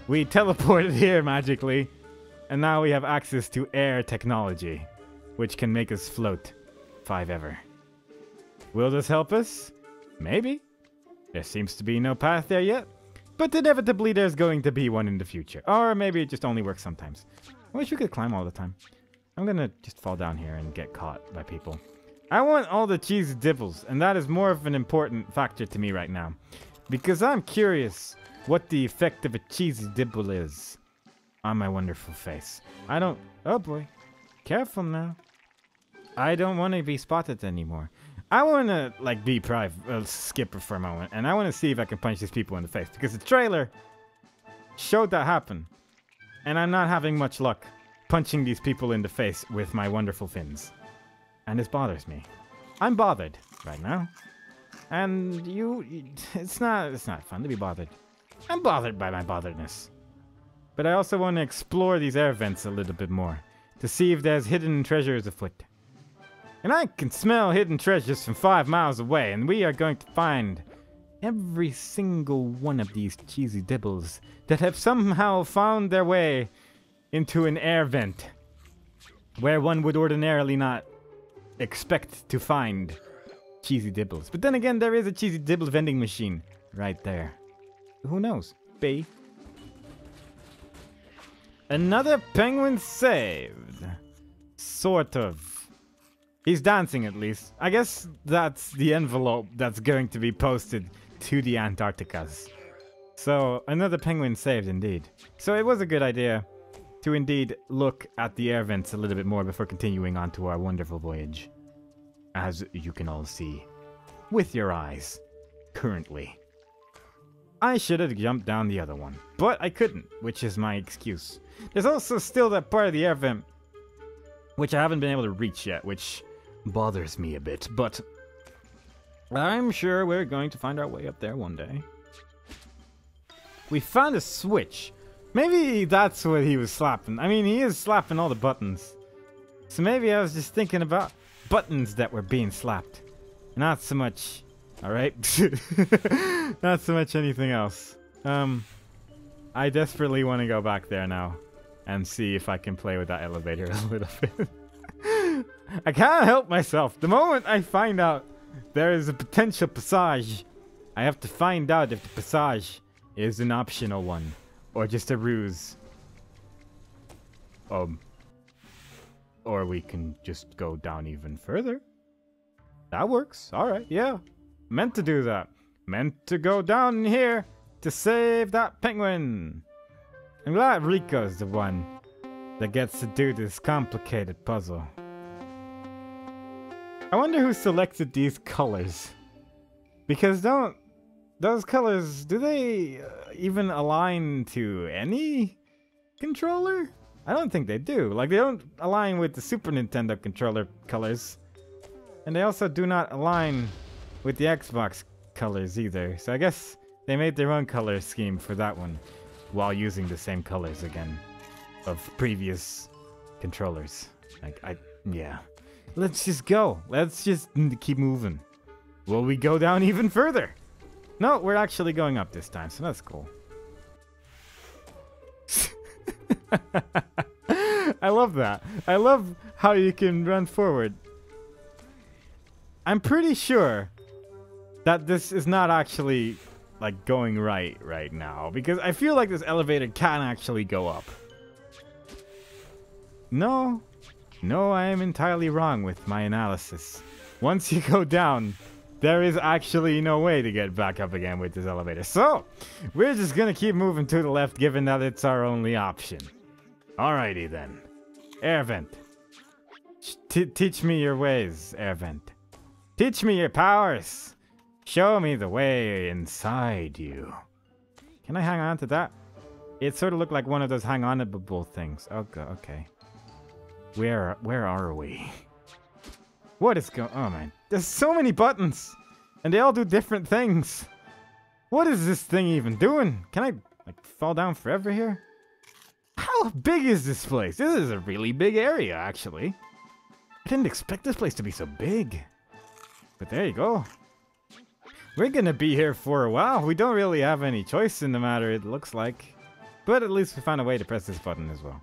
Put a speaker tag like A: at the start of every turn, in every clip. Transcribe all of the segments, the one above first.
A: We teleported here magically, and now we have access to air technology, which can make us float 5 ever. Will this help us? Maybe. There seems to be no path there yet, but inevitably there's going to be one in the future. Or maybe it just only works sometimes. I wish we could climb all the time. I'm gonna just fall down here and get caught by people. I want all the cheesy dibbles, and that is more of an important factor to me right now. Because I'm curious what the effect of a cheesy dibble is on my wonderful face. I don't... Oh boy. Careful now. I don't want to be spotted anymore. I want to, like, be skipper for a moment, and I want to see if I can punch these people in the face. Because the trailer showed that happen. And I'm not having much luck punching these people in the face with my wonderful fins. And this bothers me. I'm bothered right now. And it's not fun to be bothered. I'm bothered by my botheredness. But I also want to explore these air vents a little bit more, to see if there's hidden treasures afoot. And I can smell hidden treasures from 5 miles away, and we are going to find every single one of these cheesy dibbles that have somehow found their way into an air vent, where one would ordinarily not expect to find cheesy dibbles. But then again, there is a cheesy dibble vending machine right there. Who knows? B. Another penguin saved. Sort of. He's dancing at least. I guess that's the envelope that's going to be posted to the Antarcticas. So, another penguin saved indeed. So it was a good idea to indeed look at the air vents a little bit more before continuing on to our wonderful voyage. As you can all see with your eyes currently. I should have jumped down the other one, but I couldn't, which is my excuse. There's also still that part of the air vent which I haven't been able to reach yet, which bothers me a bit, but I'm sure we're going to find our way up there one day. We found a switch. Maybe that's what he was slapping. I mean, he is slapping all the buttons. So maybe I was just thinking about buttons that were being slapped. Not so much... Alright? Not so much anything else. I desperately want to go back there now and see if I can play with that elevator a little bit. I can't help myself. The moment I find out there is a potential passage, I have to find out if the passage is an optional one or just a ruse. Or we can just go down even further. That works. Alright, yeah. Meant to do that. Meant to go down here to save that penguin. I'm glad Rico's the one that gets to do this complicated puzzle. I wonder who selected these colors. Because those colors, do they even align to any controller? I don't think they do. Like, they don't align with the Super Nintendo controller colors. And they also do not align with the Xbox colors either. So I guess they made their own color scheme for that one while using the same colors again of previous controllers. Yeah. Let's just go. Let's just keep moving. Will we go down even further? No, we're actually going up this time, so that's cool. I love that. I love how you can run forward. I'm pretty sure that this is not actually like going right now, because I feel like this elevator can actually go up. No, I am entirely wrong with my analysis. Once you go down, there is actually no way to get back up again with this elevator. So, we're just gonna keep moving to the left, given that it's our only option. Alrighty then. Air vent. Teach me your ways, air vent. Teach me your powers. Show me the way inside you. Can I hang on to that? It sort of looked like one of those hang-on-able things. Okay. Where are we? What is going... Oh, man. There's so many buttons. And they all do different things. What is this thing even doing? Can I, like, fall down forever here? How big is this place? This is a really big area, actually. I didn't expect this place to be so big. But there you go. We're gonna be here for a while. We don't really have any choice in the matter, it looks like. But at least we found a way to press this button as well.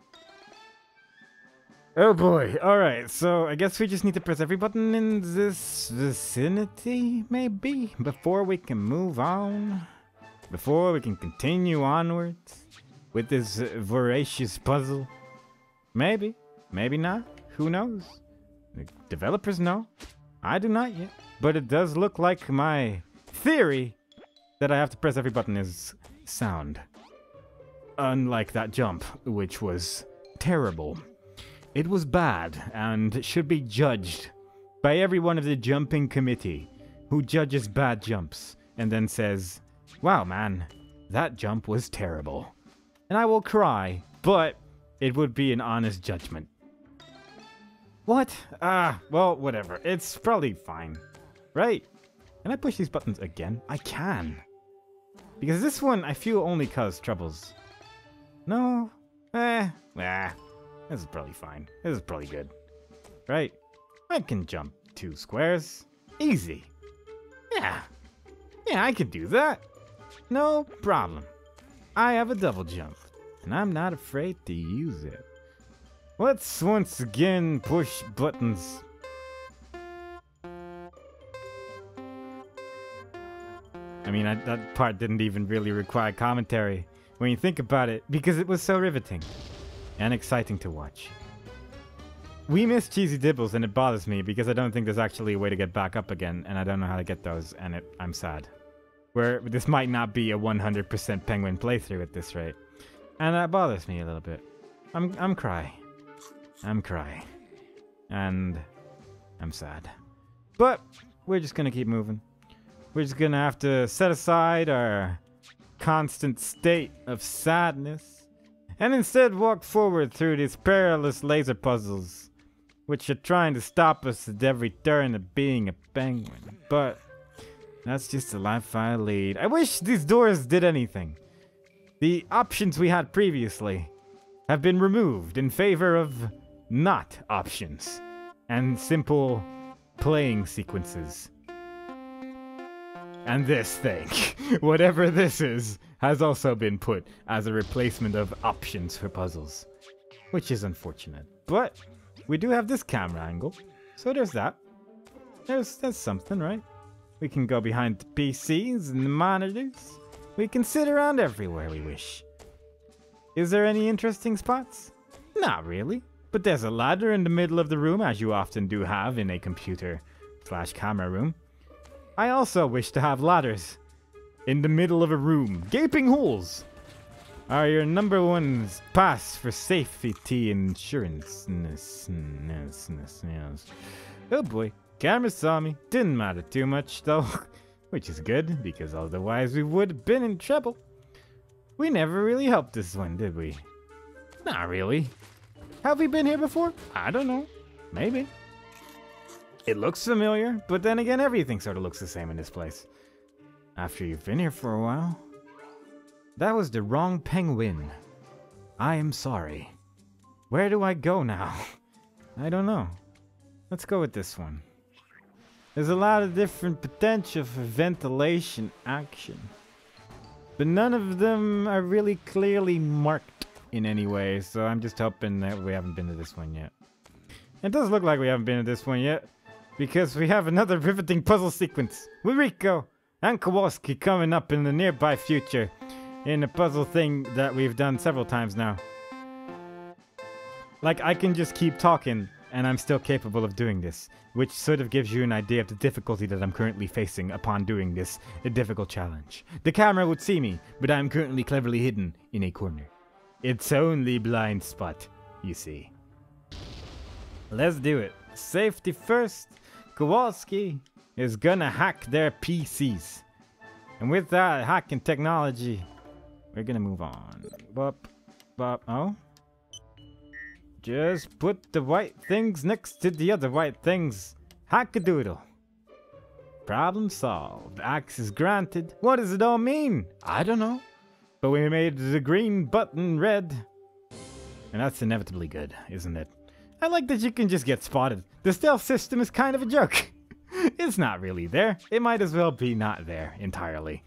A: Oh boy, alright, so I guess we just need to press every button in this vicinity, maybe? Before we can move on? Before we can continue onwards with this voracious puzzle? Maybe, maybe not, who knows? The developers know. I do not yet. But it does look like my theory that I have to press every button is sound. Unlike that jump, which was terrible. It was bad and should be judged by everyone of the jumping committee who judges bad jumps and then says, wow man, that jump was terrible. And I will cry, but it would be an honest judgment. What? Well, whatever. It's probably fine. Right? Can I push these buttons again? I can. Because this one I feel only cause troubles. No? This is probably fine. This is probably good. Right? I can jump 2 squares. Easy. Yeah. Yeah, I can do that. No problem. I have a double jump. And I'm not afraid to use it. Let's once again push buttons. I mean, that part didn't even really require commentary when you think about it, because it was so riveting and exciting to watch. We miss cheesy dibbles and it bothers me because I don't think there's actually a way to get back up again, and I don't know how to get those, and I'm sad. Where this might not be a 100% Penguin playthrough at this rate. And that bothers me a little bit. I'm cry. I'm cry. And I'm sad. But we're just gonna keep moving. We're just gonna have to set aside our constant state of sadness and instead walk forward through these perilous laser puzzles, which are trying to stop us at every turn of being a penguin. But that's just the life I lead. I wish these doors did anything. The options we had previously have been removed in favor of not options and simple playing sequences. And this thing, whatever this is, has also been put as a replacement of options for puzzles, which is unfortunate. But we do have this camera angle, so there's that. There's something, right? We can go behind the PCs and the monitors. We can sit around everywhere we wish. Is there any interesting spots? Not really, but there's a ladder in the middle of the room, as you often do have in a computer/camera room. I also wish to have ladders in the middle of a room. Gaping holes are your number one pass for safety and insurance. Yes. Oh boy, camera saw me. Didn't matter too much though, which is good because otherwise we would have been in trouble. We never really helped this one, did we? Not really. Have we been here before? I don't know. Maybe. It looks familiar, but then again, everything sort of looks the same in this place. After you've been here for a while. That was the wrong penguin. I am sorry. Where do I go now? I don't know. Let's go with this one. There's a lot of different potential for ventilation action, but none of them are really clearly marked in any way, so I'm just hoping that we haven't been to this one yet. It does look like we haven't been to this one yet, because we have another riveting puzzle sequence with Rico and Kowalski coming up in the nearby future in a puzzle thing that we've done several times now. Like, I can just keep talking and I'm still capable of doing this, which sort of gives you an idea of the difficulty that I'm currently facing upon doing this difficult challenge. The camera would see me, but I'm currently cleverly hidden in a corner. It's only blind spot, you see. Let's do it. Safety first. Kowalski is gonna hack their PCs. And with that hacking technology, we're gonna move on. Bop, bop, oh. Just put the white things next to the other white things. Hack-a-doodle. Problem solved. Access granted. What does it all mean? I don't know. But we made the green button red. And that's inevitably good, isn't it? I like that you can just get spotted. The stealth system is kind of a joke. It's not really there. It might as well be not there entirely.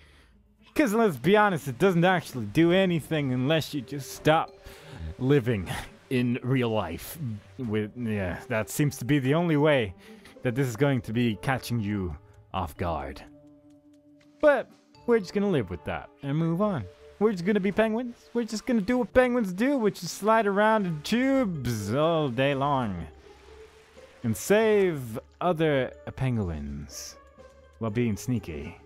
A: Because let's be honest, it doesn't actually do anything unless you just stop living in real life. Yeah, that seems to be the only way that this is going to be catching you off guard. But we're just gonna live with that and move on. We're just gonna be penguins. We're just gonna do what penguins do, which is slide around in tubes all day long and save other penguins while being sneaky.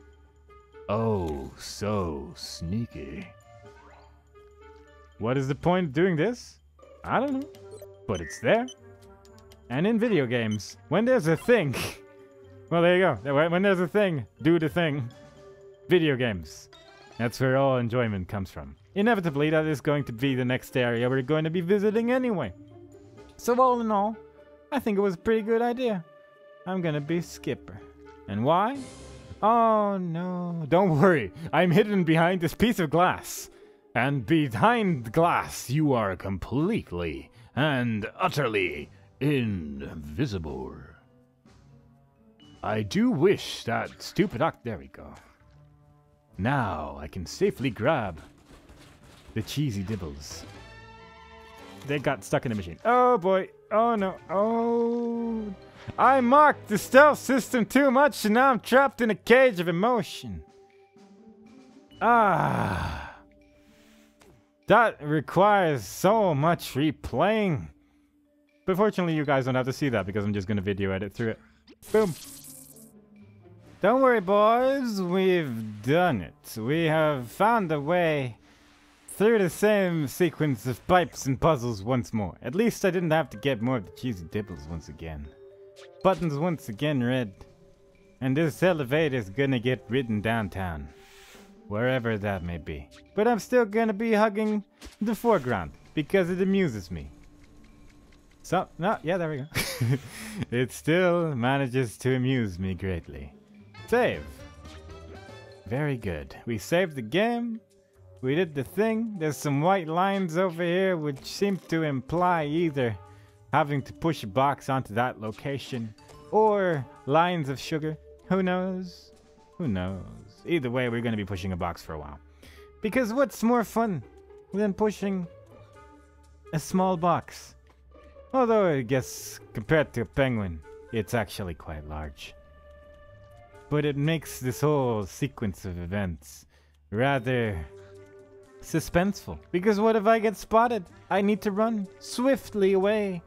A: Oh, so sneaky. What is the point of doing this? I don't know, but it's there. And in video games, when there's a thing, well, there you go. When there's a thing, do the thing. Video games. That's where all enjoyment comes from. Inevitably, that is going to be the next area we're going to be visiting anyway. So all in all, I think it was a pretty good idea. I'm gonna be Skipper. And why? Oh no, don't worry. I'm hidden behind this piece of glass. And behind the glass, you are completely and utterly invisible. I do wish that stupid there we go. Now I can safely grab the cheesy dibbles. They got stuck in the machine. Oh boy. Oh no. Oh. I mocked the stealth system too much and now I'm trapped in a cage of emotion. Ah. That requires so much replaying. But fortunately you guys don't have to see that because I'm just going to video edit through it. Boom. Don't worry, boys. We've done it. We have found a way through the same sequence of pipes and puzzles once more. At least I didn't have to get more of the cheesy dibbles once again. Buttons once again red. And this elevator's gonna get ridden downtown. Wherever that may be. But I'm still gonna be hugging the foreground because it amuses me. So, no, yeah, there we go. It still manages to amuse me greatly. Save. Very good. We saved the game. We did the thing. There's some white lines over here which seem to imply either having to push a box onto that location or lines of sugar. Who knows? Who knows? Either way, we're going to be pushing a box for a while. Because what's more fun than pushing a small box? Although I guess compared to a penguin, it's actually quite large. But it makes this whole sequence of events rather suspenseful. Because what if I get spotted? I need to run swiftly away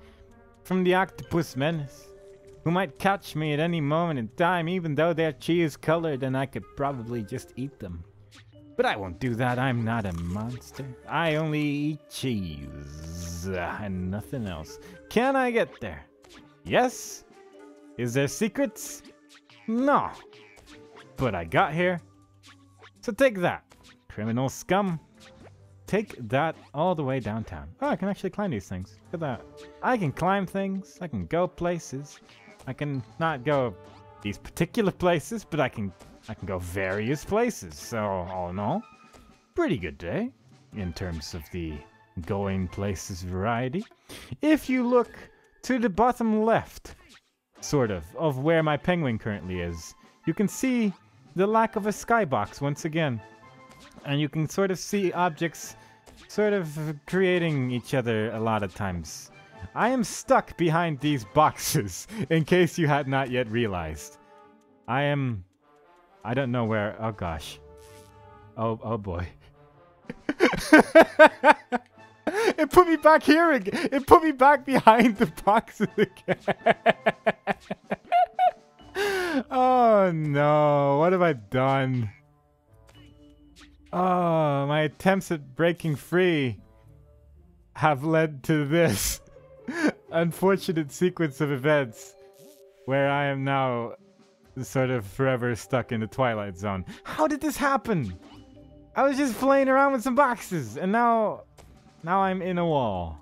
A: from the octopus menace, who might catch me at any moment in time, even though they're cheese colored and I could probably just eat them. But I won't do that. I'm not a monster. I only eat cheese and nothing else. Can I get there? Yes? Is there secrets? No. But I got here. So take that, criminal scum. Take that all the way downtown. Oh, I can actually climb these things. Look at that. I can climb things. I can go places. I can not go these particular places, but I can go various places. So all in all, pretty good day in terms of the going places variety. If you look to the bottom left, sort of where my penguin currently is, you can see the lack of a skybox once again. And you can sort of see objects sort of creating each other a lot of times. I am stuck behind these boxes, in case you had not yet realized. I don't know where. Oh gosh. Oh boy. It put me back here again. It put me back behind the boxes again. Oh no, what have I done? Oh, my attempts at breaking free have led to this unfortunate sequence of events where I am now sort of forever stuck in the Twilight Zone. How did this happen? I was just playing around with some boxes and now I'm in a wall.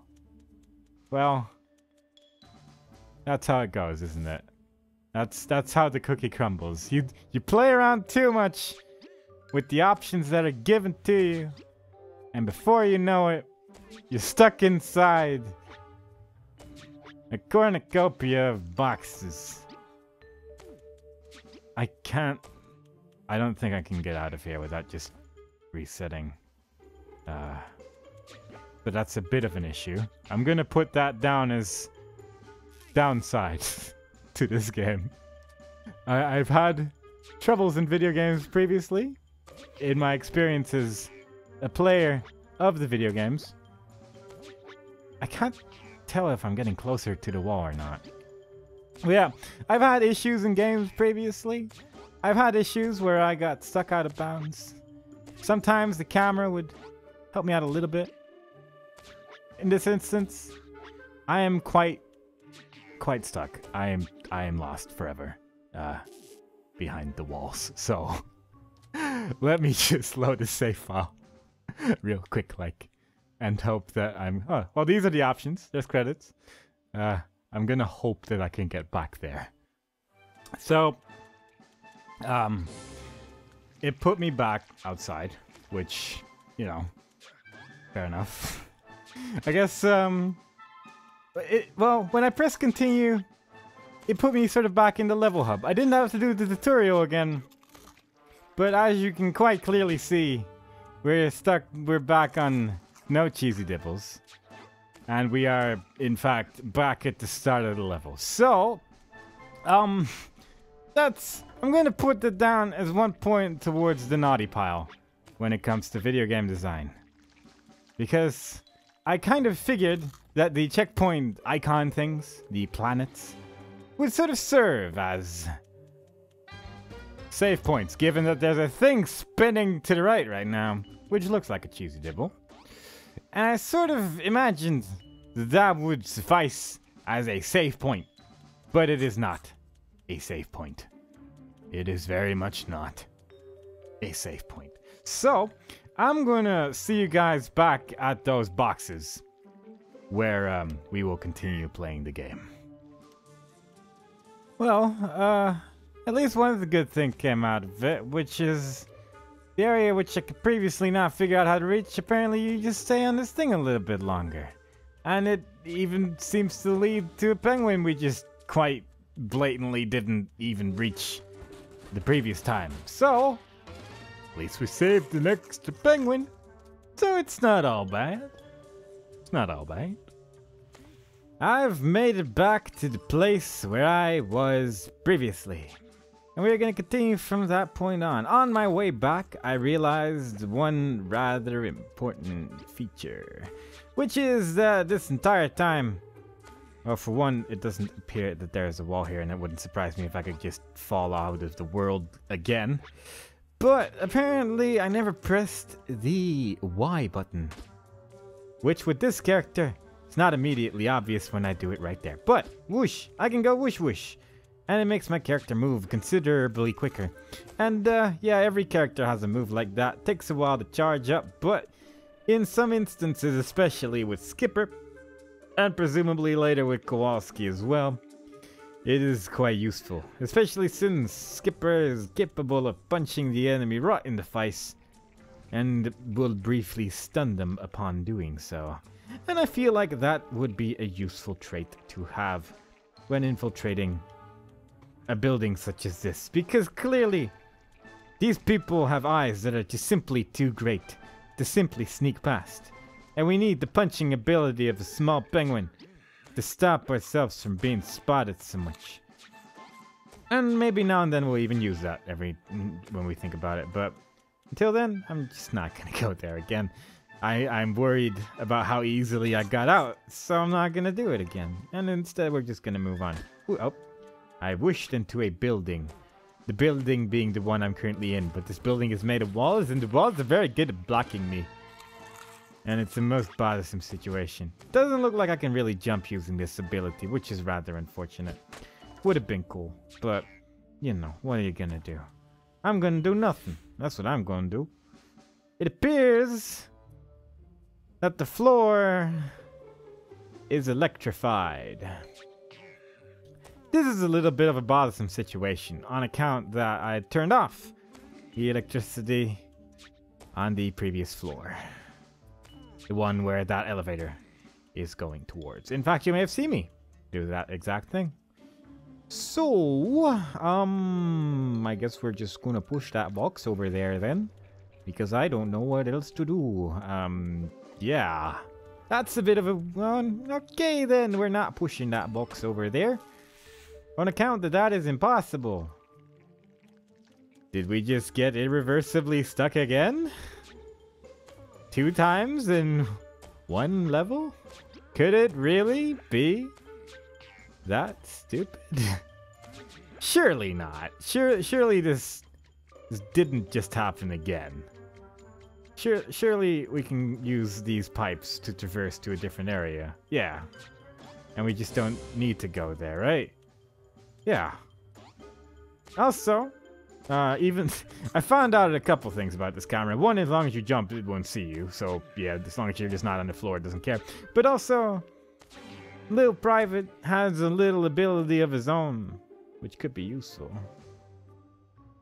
A: Well, that's how it goes, isn't it? That's how the cookie crumbles. You play around too much with the options that are given to you, and before you know it, you're stuck inside a cornucopia of boxes. I don't think I can get out of here without just resetting. But that's a bit of an issue. I'm gonna put that down as downside to this game. I've had troubles in video games previously. In my experience as a player of the video games, I can't tell if I'm getting closer to the wall or not. But yeah, I've had issues in games previously. I've had issues where I got stuck out of bounds. Sometimes the camera would help me out a little bit. In this instance, I am quite stuck. I am lost forever behind the walls. So let me just load a save file real quick, and hope that I'm. Oh, well, these are the options. There's credits. I'm gonna hope that I can get back there. So, it put me back outside, which, you know, fair enough. I guess, well, when I press continue, it put me sort of back in the level hub. I didn't have to do the tutorial again, but as you can quite clearly see, we're back on no cheesy dibbles. And we are, in fact, back at the start of the level. So, I'm gonna put that down as one point towards the naughty pile when it comes to video game design. Because I kind of figured that the checkpoint icon things, the planets, would sort of serve as save points, given that there's a thing spinning to the right now, which looks like a cheesy dibble. And I sort of imagined that would suffice as a save point. But it is not a save point. It is very much not a save point. So, I'm gonna see you guys back at those boxes where we will continue playing the game. Well, at least one of the good things came out of it, which is the area which I could previously not figure out how to reach. Apparently you just stay on this thing a little bit longer. And it even seems to lead to a penguin we just quite blatantly didn't even reach the previous time. So, at least we saved the next penguin. So it's not all bad. It's not all bad. I've made it back to the place where I was previously. And we're going to continue from that point on. On my way back, I realized one rather important feature. Which is that this entire time, well, for one, it doesn't appear that there's a wall here, and it wouldn't surprise me if I could just fall out of the world again. But apparently, I never pressed the Y button. Which, with this character, it's not immediately obvious when I do it right there. But, whoosh, I can go whoosh whoosh. And it makes my character move considerably quicker. And, yeah, every character has a move like that. Takes a while to charge up, but in some instances, especially with Skipper, and presumably later with Kowalski as well, it is quite useful. Especially since Skipper is capable of punching the enemy right in the face, and will briefly stun them upon doing so. And I feel like that would be a useful trait to have when infiltrating a building such as this, because clearly these people have eyes that are just simply too great to simply sneak past, and we need the punching ability of a small penguin to stop ourselves from being spotted so much. And maybe now and then we'll even use that when we think about it, but until then, I'm just not gonna go there again. I'm worried about how easily I got out, so I'm not gonna do it again, and instead we're just gonna move on. Ooh, oh. I wished into a building. The building being the one I'm currently in, but this building is made of walls, and the walls are very good at blocking me. And it's the most bothersome situation. Doesn't look like I can really jump using this ability, which is rather unfortunate. Would have been cool, but, you know, what are you gonna do? I'm gonna do nothing. That's what I'm gonna do. It appears that the floor is electrified. This is a little bit of a bothersome situation on account that I turned off the electricity on the previous floor. The one where that elevator is going towards. In fact, you may have seen me do that exact thing. So, I guess we're just gonna push that box over there then. because I don't know what else to do. Yeah. That's a bit of a... Well, okay then, we're not pushing that box over there. On account that is impossible. Did we just get irreversibly stuck again? 2 times in 1 level? Could it really be that stupid? Surely not. Surely this didn't just happen again. Surely we can use these pipes to traverse to a different area. Yeah. And we just don't need to go there, right? Yeah. Also, even I found out a couple things about this camera. One, as long as you jump, it won't see you. So yeah, as long as you're just not on the floor, it doesn't care. But also, Little Private has a little ability of his own, which could be useful.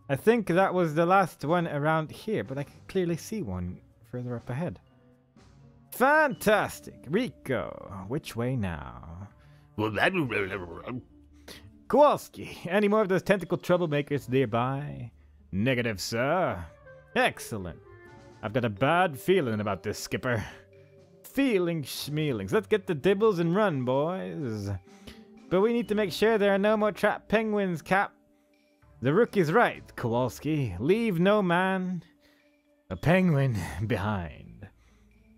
A: I think that was the last one around here, but I can clearly see one further up ahead. Fantastic! Rico, which way now? Kowalski, any more of those tentacle troublemakers nearby? Negative, sir. Excellent. I've got a bad feeling about this, Skipper. Feeling schmealings. Let's get the dibbles and run, boys. But we need to make sure there are no more trapped penguins, Cap. The rookie's right, Kowalski. Leave no man, a penguin, behind.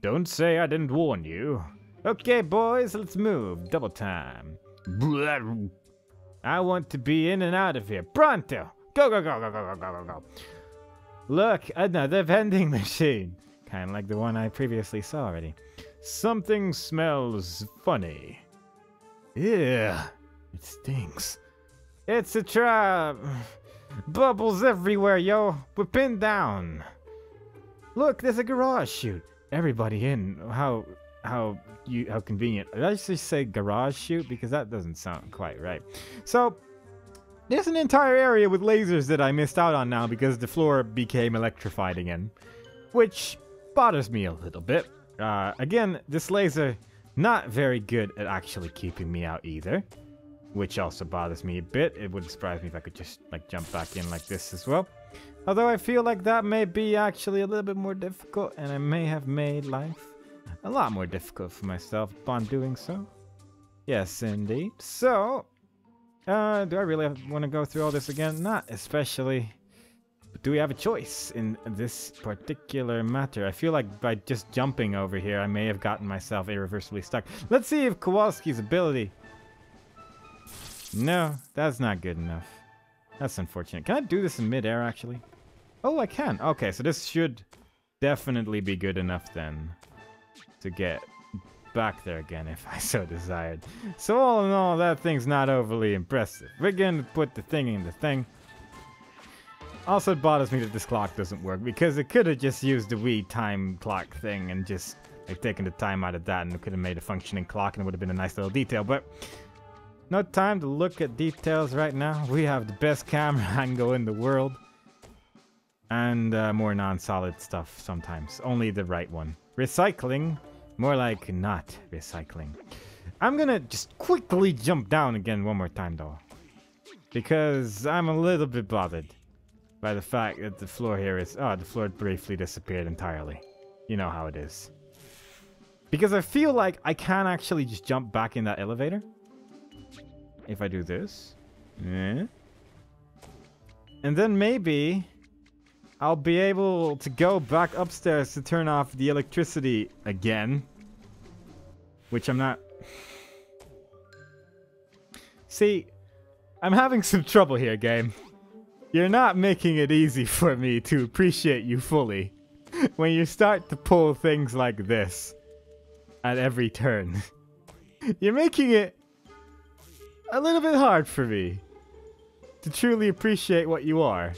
A: Don't say I didn't warn you. Okay, boys, let's move. Double time. I want to be in and out of here. Pronto! Go, go, go, go, go, go, go, go. Look, another vending machine. Kind of like the one I previously saw already. Something smells funny. Yeah, it stinks. It's a trap. Bubbles everywhere, yo. We're pinned down. Look, there's a garage chute. Everybody in. How convenient. Did I just say garage chute? Because that doesn't sound quite right. So, there's an entire area with lasers that I missed out on now because the floor became electrified again. Which bothers me a little bit. Again, this laser, not very good at actually keeping me out either. Which also bothers me a bit. It wouldn't surprise me if I could just like jump back in like this as well. Although I feel like that may be actually a little bit more difficult, and I may have made life a lot more difficult for myself upon doing so. Yes, indeed. So, do I really want to go through all this again? Not especially. But do we have a choice in this particular matter? I feel like by just jumping over here, I may have gotten myself irreversibly stuck. Let's see if Kowalski's ability... No, that's not good enough. That's unfortunate. Can I do this in midair, actually? Oh, I can. Okay, so this should definitely be good enough then to get back there again if I so desired. So all in all, that thing's not overly impressive. We're going to put the thing in the thing. Also, it bothers me that this clock doesn't work because it could have just used the Wii time clock thing and just like taken the time out of that, and it could have made a functioning clock and it would have been a nice little detail, but no time to look at details right now. We have the best camera angle in the world. And more non-solid stuff sometimes. Only the right one. Recycling. More like not recycling. I'm gonna just quickly jump down again one more time though. Because I'm a little bit bothered by the fact that the floor here is... Oh, the floor briefly disappeared entirely. You know how it is. Because I feel like I can actually just jump back in that elevator. If I do this. And then maybe I'll be able to go back upstairs to turn off the electricity again. Which I'm not... See, I'm having some trouble here, game. You're not making it easy for me to appreciate you fully when you start to pull things like this at every turn. You're making it a little bit hard for me to truly appreciate what you are.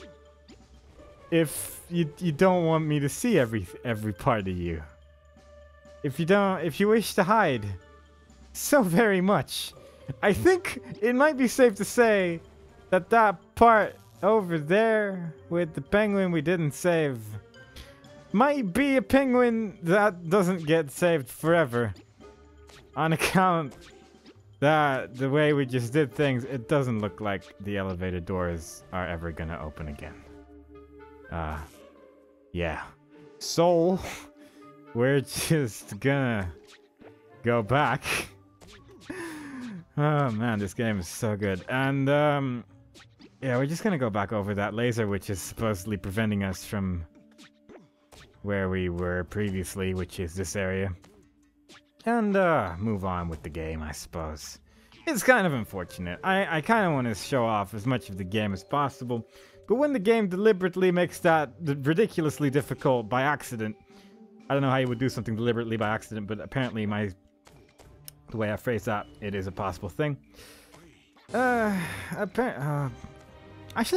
A: If you don't want me to see every part of you. If you wish to hide so very much. I think it might be safe to say that that part over there with the penguin we didn't save might be a penguin that doesn't get saved forever. On account that the way we just did things, it doesn't look like the elevator doors are ever gonna open again. Yeah. soul, we're just gonna go back. Oh man, this game is so good. And yeah, we're just gonna go back over that laser, which is supposedly preventing us from where we were previously, which is this area. And move on with the game, I suppose. It's kind of unfortunate. I kind of want to show off as much of the game as possible, but when the game deliberately makes that ridiculously difficult by accident, I don't know how you would do something deliberately by accident, but apparently the way I phrase that, it is a possible thing. Actually,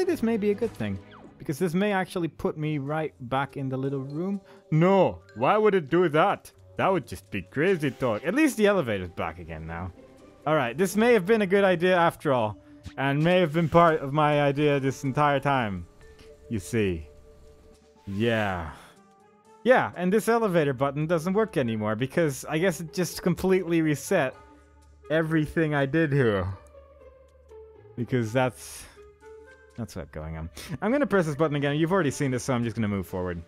A: this may be a good thing, because this may actually put me right back in the little room. No, why would it do that? That would just be crazy talk. At least the elevator's back again now. Alright, this may have been a good idea after all, and may have been part of my idea this entire time. You see. Yeah. Yeah, and this elevator button doesn't work anymore because I guess it just completely reset everything I did here. Because that's what's going on. I'm gonna press this button again. You've already seen this, so I'm just gonna move forward.